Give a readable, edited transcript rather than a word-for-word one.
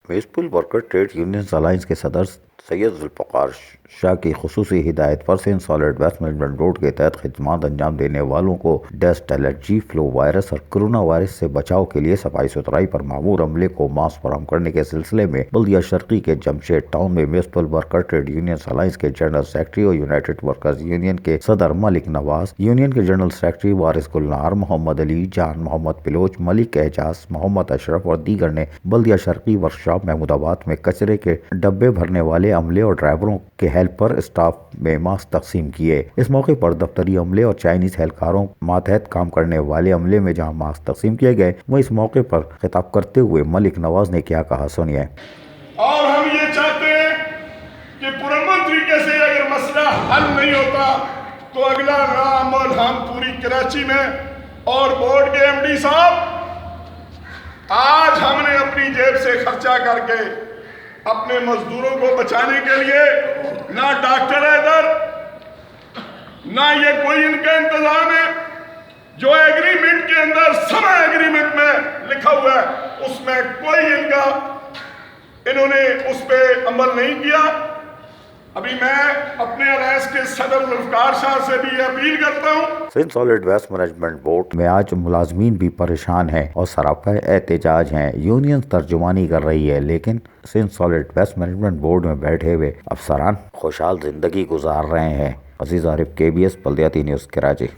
Municipal worker trade unions alliance کے صدر سید ذوالفقار شاہ کی خصوصی ہدایت پر Sindh solid waste management board کے تحت خدمات انجام دینے والوں کو ڈسٹ الرجی، فلو وائرس اور کرونا وائرس سے بچاؤ کے لیے صفائی ستھرائی پر مامور عملے کو ماسک فراہم کرنے کے سلسلے میں بلدیہ شرقی کے جمشید ٹاؤن میں municipal worker trade unions alliance کے جنرل سیکرٹری اور یونائیٹڈ ورکرز یونین کے صدر ملک نواز، یونین کے جنرل سیکرٹری وارث گلنار، محمد علی، جان محمد بلوچ، ملک اعجاز، محمد اشرف اور دیگر نے بلدیہ شرقی ورکشاپ محمود آباد میں کچرے کے ڈبے بھرنے والے عملے اور ڈرائیوروں کے ہیلپر اسٹاف میں ماسک تقسیم کیے۔ اس موقع پر دفتری عملے اور چائنیز اہلکاروں ماتحت کام کرنے والے عملے میں جہاں ماسک تقسیم کیے گئے، وہ اس موقع پر خطاب کرتے ہوئے ملک نواز نے کیا کہا، سنیے۔ اور ہم یہ چاہتے ہیں کہ پرامن طریقے سے اگر مسئلہ حل نہیں ہوتا تو اگلا عمل ہم پوری کراچی میں اور بورڈ کے ایم ڈی صاحب، آج ہم نے اپنی جیب سے خرچہ کر کے اپنے مزدوروں کو بچانے کے لیے نہ ڈاکٹر ہے ادھر، نہ یہ کوئی ان کا انتظام ہے۔ جو ایگریمنٹ کے اندر سما ایگریمنٹ میں لکھا ہوا ہے اس میں کوئی انہوں نے اس پہ عمل نہیں کیا۔ ابھی میں اپنے الائنس کے صدر ذوالفقار شاہ سے بھی یہ اپیل کرتا ہوں۔ Sindh solid waste management board میں آج ملازمین بھی پریشان ہیں اور سراپا احتجاج ہیں۔ یونین ترجمانی کر رہی ہے، لیکن Sindh solid waste management board میں بیٹھے ہوئے افسران خوشحال زندگی گزار رہے ہیں۔ عزیز عارف، KBS بلدیاتی نیوز، کراچی۔